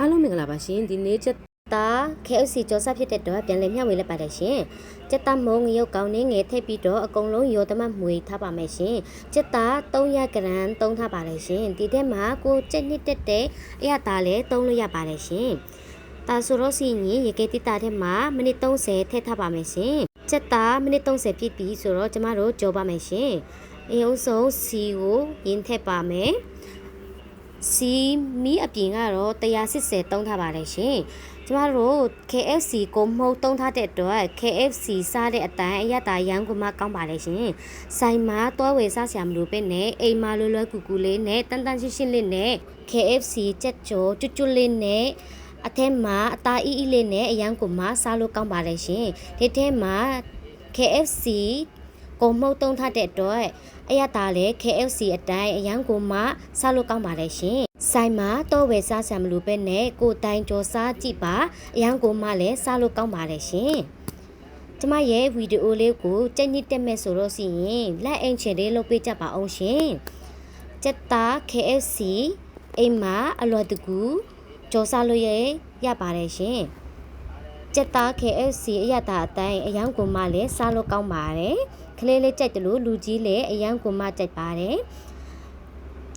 အားလုံးမင်္ဂလာပါရှင်ဒီနေ့ချက်သား KFC ကြော်စားဖြစ်တဲ့တော့ပြန်လည်မျှဝေလိုက်ပါတယ်ရှင်ချက်သားမုံငရုတ်ကောင်းနေငယ်ထည့်ပြီးတော့အကုန်လုံးရောသမတ်မွေထားပါမယ်ရှင်ချက်သား300 g သုံးထားပါတယ်ရှင်ဒီထဲမှာကိုချက်နှစ်တက်တဲ့အရသာလည်းသုံးလို့ရပါတယ်ရှင်ဒါဆိုတော့စီရင်ရေကဲတိတာထဲမှာမိနစ်30ထည့်ထားပါမယ်ရှင်ချက်သားမိနစ်30ပြည့်ပြီဆိုတော့ကျမတို့ကြော်ပါမယ်ရှင်အုံဆုံးစီကိုရင်ထည့်ပါမယ်စီမီအပြင်ကတော့180သုံးထားပါတယ်ရှင်ကျမတို့ KFC ကိုမှုတ်သုံးထားတဲ့အတွက် KFC စားတဲ့အတိုင်းအရသာရန်ကုန်မှာကောင်းပါတယ်ရှင်ဆိုင်မှာတွားဝယ်စားဆရာမလို့ပဲနဲ့အိမ်မှာလွယ်လွယ်ကူကူလေးနဲ့တန်တန်ရှင်းရှင်းလေးနဲ့ KFC ကြက်ကြောကျွတ်ကျွတ်လေးနဲ့အထက်မှာအသားအီးအီးလေးနဲ့အရန်ကုန်မှာစားလို့ကောင်းပါတယ်ရှင်ဒီထဲမှာ KFC ကိုမှုတ်သုံးထားတဲ့အတွက်အရသာလည်း KFC အတိုင်းအရန်ကိုမှစားလို့ကောင်းပါတယ်ရှင်ဆိုင်မှာတော့ဝယ်စားဆံမလို့ပဲနဲ့ကိုတိုင်ကြော်စားကြည့်ပါအရန်ကိုမှလည်းစားလို့ကောင်းပါတယ်ရှင်ကျမရဲ့ဗီဒီယိုလေးကိုကြက်ညစ်တက်မဲ့ဆိုတော့စီရင်လက်အင်ချင်လေးလုပ်ပေးကြပါအောင်ရှင်ချက်သား KFC အိမ်မှာအလွယ်တကူကြော်စားလို့ရပါတယ်ရှင်ချက်သား KFC အရသာအတိုင်းအရန်ကိုမှလည်းစားလို့ကောင်းပါတယ်ကလေးလေးကြိုက်တယ်လို့လူကြီးလည်းအရန်ကိုမှကြိုက်ပါတယ်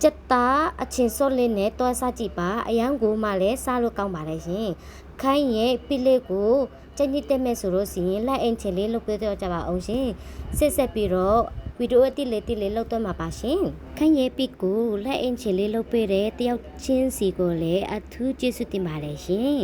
ချက်သားအချင်းစော့လေးနဲ့တွားစားကြည့်ပါအရန်ကိုမှလည်းစားလို့ကောင်းပါတယ်ရှင်ခိုင်းရဲ့ပိလေးကိုကြက်ညစ်တက်မဲ့ဆိုလို့စီရင်လက်အင်ချင်လေးလုပ်ပေးတော့ကြပါအောင်ရှင်ဆက်ပြီးတော့ဗီဒီယိုအတိလေးလောက်တော့မှာပါရှင်ခိုင်းရဲ့ပိကိုလက်အင်ချင်လေးလုပ်ပေးတဲ့တယောက်ချင်းစီကိုလည်းအထူးကျေးဇူးတင်ပါတယ်ရှင်